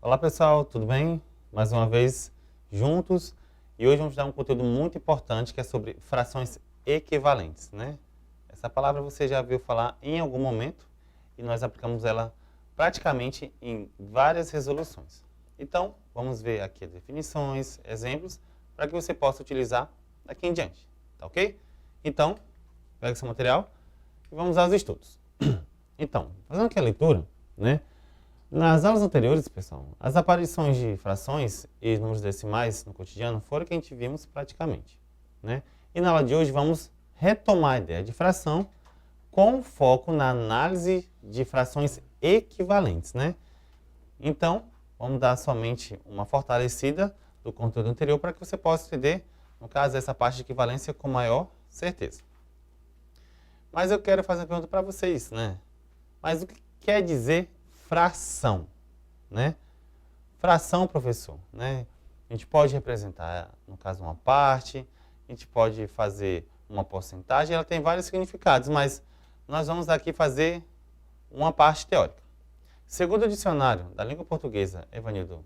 Olá pessoal, tudo bem? Mais uma vez juntos e hoje vamos dar um conteúdo muito importante que é sobre frações equivalentes, né? Essa palavra você já viu falar em algum momento e nós aplicamos ela praticamente em várias resoluções. Então, vamos ver aqui as definições, exemplos, para que você possa utilizar daqui em diante, tá ok? Então, pega seu material e vamos aos estudos. Então, fazendo aqui a leitura, né? Nas aulas anteriores, pessoal, as aparições de frações e números decimais no cotidiano foram o que a gente vimos praticamente, né? E na aula de hoje vamos retomar a ideia de fração com foco na análise de frações equivalentes, né? Então, vamos dar somente uma fortalecida do conteúdo anterior para que você possa entender, no caso, essa parte de equivalência com maior certeza. Mas eu quero fazer uma pergunta para vocês, né? Mas o que quer dizer fração, né? Fração, professor, né? A gente pode representar, no caso, uma parte, a gente pode fazer uma porcentagem, ela tem vários significados, mas nós vamos aqui fazer uma parte teórica. Segundo o dicionário da língua portuguesa, Evanildo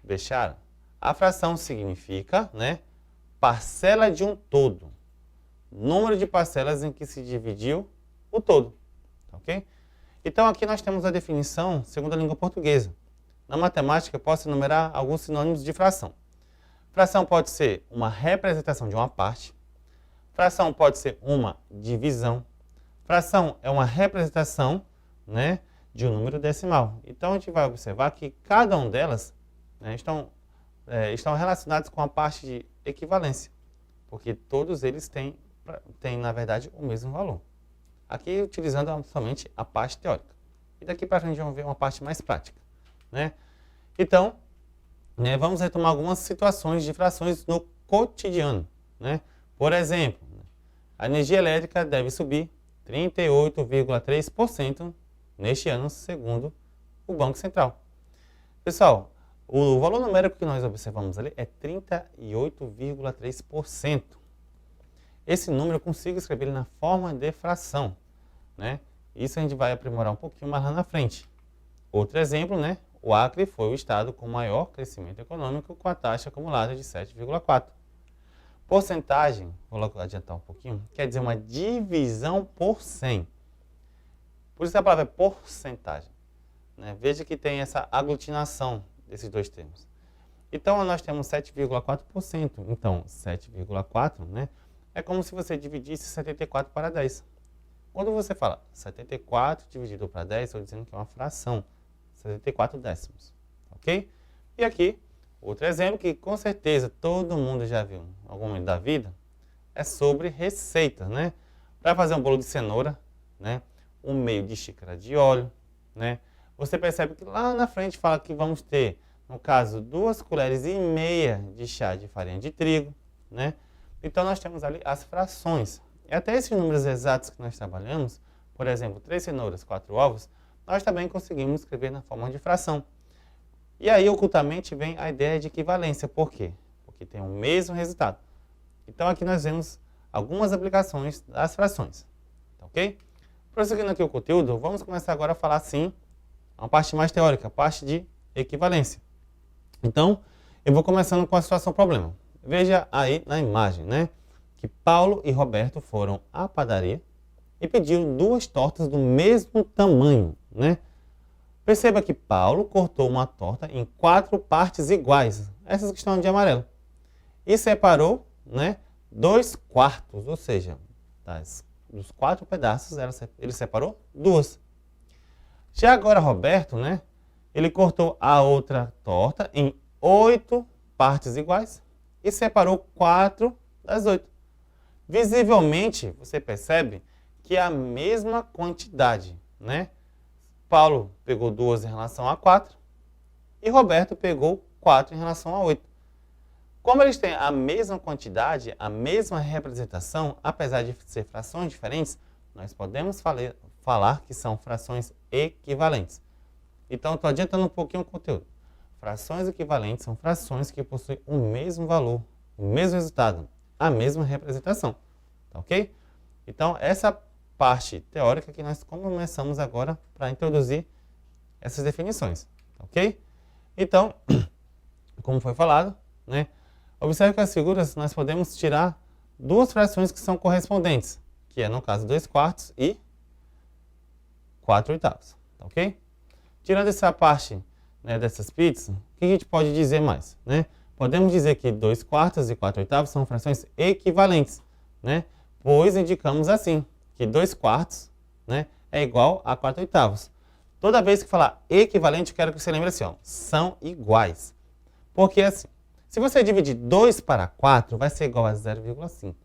Bechara, a fração significa, né, parcela de um todo, número de parcelas em que se dividiu o todo, ok? Então, aqui nós temos a definição segundo a língua portuguesa. Na matemática, eu posso enumerar alguns sinônimos de fração. Fração pode ser uma representação de uma parte. Fração pode ser uma divisão. Fração é uma representação, né, de um número decimal. Então, a gente vai observar que cada uma delas, né, estão relacionados com a parte de equivalência, porque todos eles têm, na verdade, o mesmo valor. Aqui utilizando somente a parte teórica. E daqui para frente vamos ver uma parte mais prática, né? Então, né, vamos retomar algumas situações de frações no cotidiano, né? Por exemplo, a energia elétrica deve subir 38,3% neste ano, segundo o Banco Central. Pessoal, o valor numérico que nós observamos ali é 38,3%. Esse número eu consigo escrever ele na forma de fração, né? Isso a gente vai aprimorar um pouquinho mais lá na frente. Outro exemplo, né? O Acre foi o estado com maior crescimento econômico com a taxa acumulada de 7,4%. Porcentagem, vou logo adiantar um pouquinho, quer dizer uma divisão por 100. Por isso a palavra é porcentagem, né? Veja que tem essa aglutinação desses dois termos. Então, nós temos 7,4%. Então, 7,4%, né? É como se você dividisse 74 para 10. Quando você fala 74 dividido para 10, estou dizendo que é uma fração, 74 décimos, ok? E aqui, outro exemplo que com certeza todo mundo já viu em algum momento da vida, é sobre receita, né? Para fazer um bolo de cenoura, né? 1/2 de xícara de óleo, né? Você percebe que lá na frente fala que vamos ter, no caso, 2,5 colheres de chá de farinha de trigo, né? Então, nós temos ali as frações. E até esses números exatos que nós trabalhamos, por exemplo, 3 cenouras, 4 ovos, nós também conseguimos escrever na forma de fração. E aí, ocultamente, vem a ideia de equivalência. Por quê? Porque tem o mesmo resultado. Então, aqui nós vemos algumas aplicações das frações. Tá ok? Prosseguindo aqui o conteúdo, vamos começar agora a falar, sim, uma parte mais teórica, a parte de equivalência. Então, eu vou começando com a situação problema. Veja aí na imagem, né, que Paulo e Roberto foram à padaria e pediram 2 tortas do mesmo tamanho, né? Perceba que Paulo cortou uma torta em 4 partes iguais, essas que estão de amarelo, e separou, né, 2/4, ou seja, dos 4 pedaços ele separou 2. Já agora Roberto, né, ele cortou a outra torta em 8 partes iguais e separou 4 das 8. Visivelmente, você percebe que é a mesma quantidade, né? Paulo pegou 2 em relação a 4 e Roberto pegou 4 em relação a 8. Como eles têm a mesma quantidade, a mesma representação, apesar de ser frações diferentes, nós podemos falar que são frações equivalentes. Então, estou adiantando um pouquinho o conteúdo. Frações equivalentes são frações que possuem o mesmo valor, o mesmo resultado, a mesma representação. Tá ok? Então, essa parte teórica que nós começamos agora para introduzir essas definições. Tá ok? Então, como foi falado, né? Observe que as figuras nós podemos tirar duas frações que são correspondentes, que é no caso 2/4 e 4/8, tá ok? Tirando essa parte, né, dessas pizzas, o que a gente pode dizer mais, né? Podemos dizer que 2/4 e 4/8 são frações equivalentes, né? Pois indicamos assim, que 2/4, né, é igual a 4/8. Toda vez que falar equivalente, eu quero que você lembre assim, ó, são iguais. Porque assim, se você dividir 2 para 4, vai ser igual a 0,5.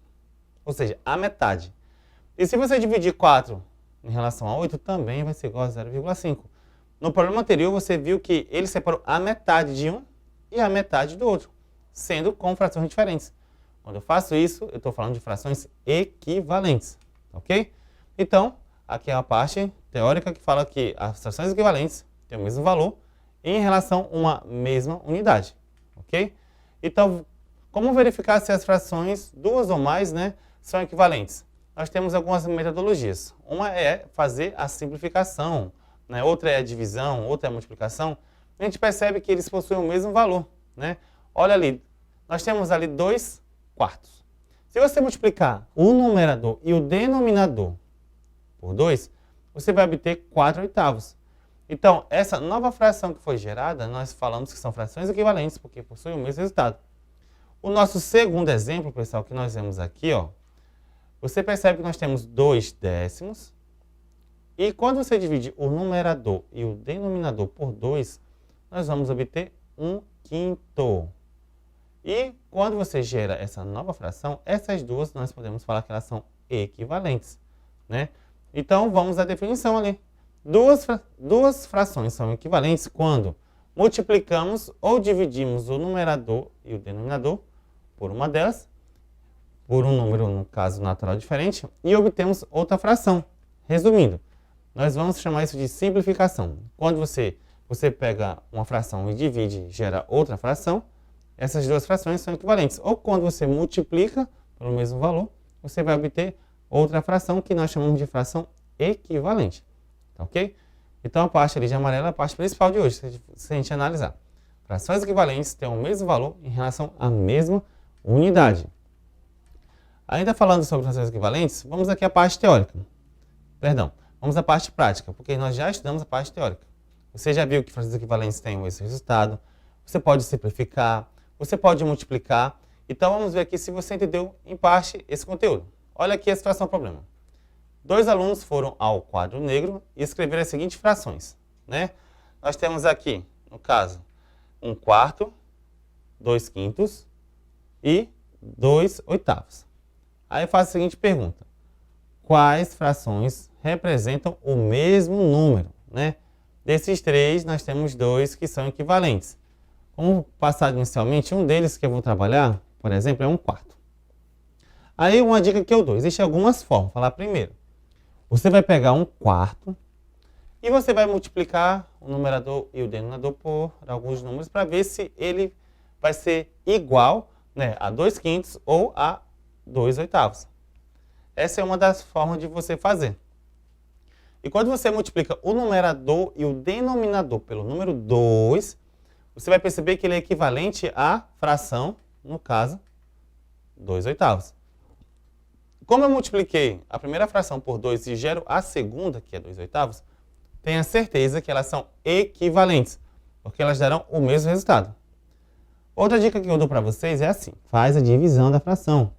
Ou seja, a metade. E se você dividir 4 em relação a 8, também vai ser igual a 0,5. No problema anterior, você viu que ele separou a metade de um e a metade do outro, sendo com frações diferentes. Quando eu faço isso, eu estou falando de frações equivalentes, ok? Então, aqui é a parte teórica que fala que as frações equivalentes têm o mesmo valor em relação a uma mesma unidade, ok? Então, como verificar se as frações, duas ou mais, né, são equivalentes? Nós temos algumas metodologias. Uma é fazer a simplificação, né? Outra é a divisão, outra é a multiplicação. A gente percebe que eles possuem o mesmo valor, né? Olha ali, nós temos ali 2/4. Se você multiplicar o numerador e o denominador por 2, você vai obter 4/8. Então, essa nova fração que foi gerada, nós falamos que são frações equivalentes, porque possuem o mesmo resultado. O nosso segundo exemplo, pessoal, que nós vemos aqui, ó, você percebe que nós temos 2 décimos, e quando você divide o numerador e o denominador por 2, nós vamos obter 1/5. E quando você gera essa nova fração, essas duas nós podemos falar que elas são equivalentes, né? Então, vamos à definição ali. Duas frações são equivalentes quando multiplicamos ou dividimos o numerador e o denominador por uma delas, por um número, no caso, natural diferente, e obtemos outra fração. Resumindo, nós vamos chamar isso de simplificação. Quando você pega uma fração e divide, gera outra fração, essas duas frações são equivalentes. Ou quando você multiplica pelo mesmo valor, você vai obter outra fração que nós chamamos de fração equivalente. Tá ok? Então a parte ali de amarelo é a parte principal de hoje, se a gente analisar. Frações equivalentes têm o mesmo valor em relação à mesma unidade. Ainda falando sobre frações equivalentes, vamos aqui à parte teórica. Perdão, vamos à parte prática, porque nós já estudamos a parte teórica. Você já viu que frações equivalentes têm esse resultado, você pode simplificar, você pode multiplicar. Então vamos ver aqui se você entendeu em parte esse conteúdo. Olha aqui a situação problema. 2 alunos foram ao quadro negro e escreveram as seguintes frações, né? Nós temos aqui, no caso, 1/4, 2/5 e 2/8. Aí eu faço a seguinte pergunta: quais frações representam o mesmo número, né? Desses três, nós temos 2 que são equivalentes. Como passado inicialmente, um deles que eu vou trabalhar, por exemplo, é 1/4. Aí uma dica que eu dou, existem algumas formas. Vou falar primeiro. Você vai pegar 1/4 e você vai multiplicar o numerador e o denominador por alguns números para ver se ele vai ser igual, né, a 2/5 ou a 2/8. Essa é uma das formas de você fazer. E quando você multiplica o numerador e o denominador pelo número 2, você vai perceber que ele é equivalente à fração, no caso, 2/8. Como eu multipliquei a primeira fração por 2 e gero a segunda, que é 2/8, tenha certeza que elas são equivalentes, porque elas darão o mesmo resultado. Outra dica que eu dou para vocês é assim: faz a divisão da fração.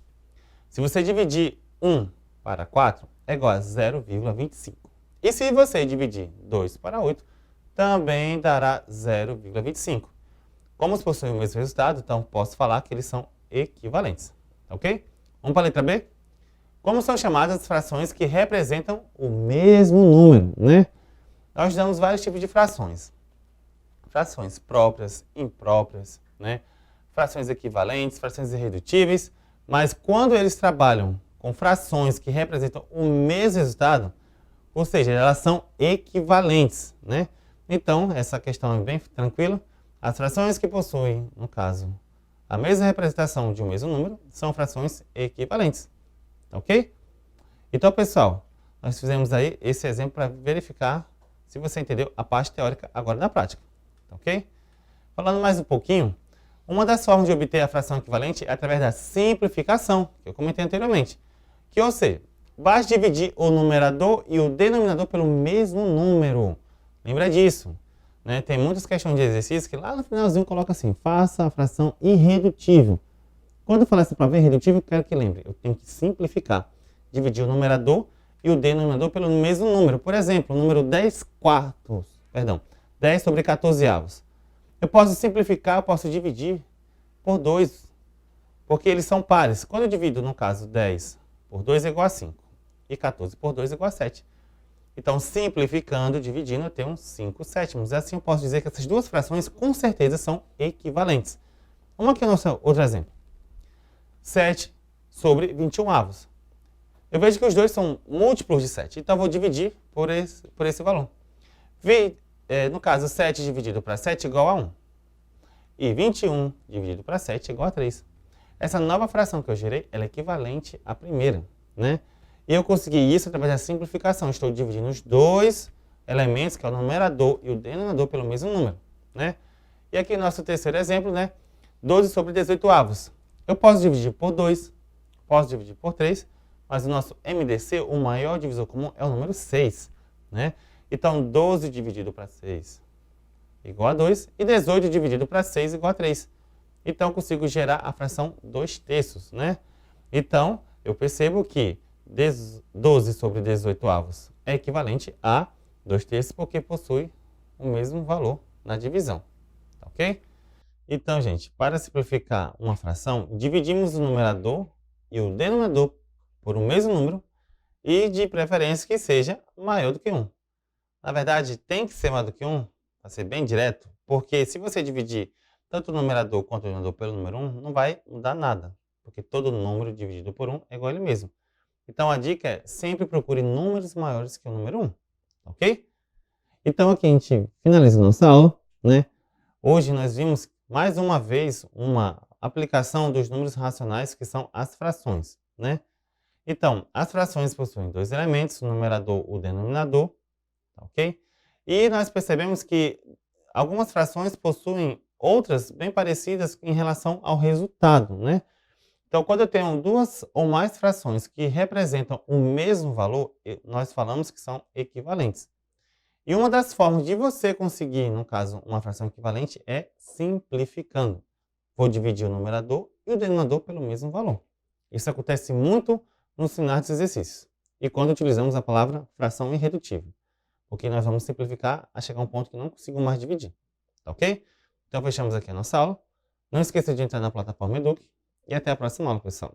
Se você dividir 1 para 4, é igual a 0,25. E se você dividir 2 para 8, também dará 0,25. Como possuem o mesmo resultado, então posso falar que eles são equivalentes. Ok? Vamos para a letra B? Como são chamadas as frações que representam o mesmo número, né? Nós damos vários tipos de frações. Frações próprias, impróprias, né? Frações equivalentes, frações irredutíveis. Mas quando eles trabalham com frações que representam o mesmo resultado, ou seja, elas são equivalentes, né? Então, essa questão é bem tranquila. As frações que possuem, no caso, a mesma representação de um mesmo número, são frações equivalentes. Ok? Então, pessoal, nós fizemos aí esse exemplo para verificar se você entendeu a parte teórica agora na prática. Ok? Falando mais um pouquinho, uma das formas de obter a fração equivalente é através da simplificação, que eu comentei anteriormente. Que, ou seja, basta dividir o numerador e o denominador pelo mesmo número. Lembra disso, né? Tem muitas questões de exercício que lá no finalzinho coloca assim, faça a fração irredutível. Quando eu falar essa palavra irredutível, eu quero que lembre, eu tenho que simplificar. Dividir o numerador e o denominador pelo mesmo número. Por exemplo, o número 10 sobre 14 avos. Eu posso simplificar, eu posso dividir por 2, porque eles são pares. Quando eu divido, no caso, 10 por 2 é igual a 5, e 14 por 2 é igual a 7. Então, simplificando, dividindo, eu tenho 5 sétimos. Assim eu posso dizer que essas duas frações, com certeza, são equivalentes. Vamos aqui ao nosso outro exemplo. 7 sobre 21 avos. Eu vejo que os dois são múltiplos de 7, então eu vou dividir por esse valor. No caso, 7 dividido para 7 é igual a 1. E 21 dividido para 7 é igual a 3. Essa nova fração que eu gerei, ela é equivalente à primeira, né? E eu consegui isso através da simplificação. Estou dividindo os dois elementos, que é o numerador e o denominador, pelo mesmo número, né? E aqui nosso terceiro exemplo, né? 12 sobre 18 avos. Eu posso dividir por 2, posso dividir por 3, mas o nosso MDC, o maior divisor comum, é o número 6, né? Então, 12 dividido para 6 igual a 2 e 18 dividido para 6 igual a 3. Então, eu consigo gerar a fração 2/3, né? Então, eu percebo que 12 sobre 18 avos é equivalente a 2/3 porque possui o mesmo valor na divisão, tá ok? Então, gente, para simplificar uma fração, dividimos o numerador e o denominador por um mesmo número e, de preferência, que seja maior do que 1. Na verdade, tem que ser maior do que 1, para ser bem direto, porque se você dividir tanto o numerador quanto o denominador pelo número 1, não vai mudar nada, porque todo número dividido por 1 é igual a ele mesmo. Então, a dica é sempre procure números maiores que o número 1, ok? Então, aqui a gente finaliza a nossa aula, né? Hoje nós vimos mais uma vez uma aplicação dos números racionais, que são as frações, né? Então, as frações possuem dois elementos, o numerador e o denominador, tá ok? E nós percebemos que algumas frações possuem outras bem parecidas em relação ao resultado, né? Então, quando eu tenho duas ou mais frações que representam o mesmo valor, nós falamos que são equivalentes. E uma das formas de você conseguir, no caso, uma fração equivalente é simplificando. Vou dividir o numerador e o denominador pelo mesmo valor. Isso acontece muito no sinais dos exercícios. E quando utilizamos a palavra fração irredutível. Porque nós vamos simplificar a chegar a um ponto que não consigo mais dividir. Tá ok? Então fechamos aqui a nossa aula. Não esqueça de entrar na plataforma Eduque. E até a próxima aula, pessoal.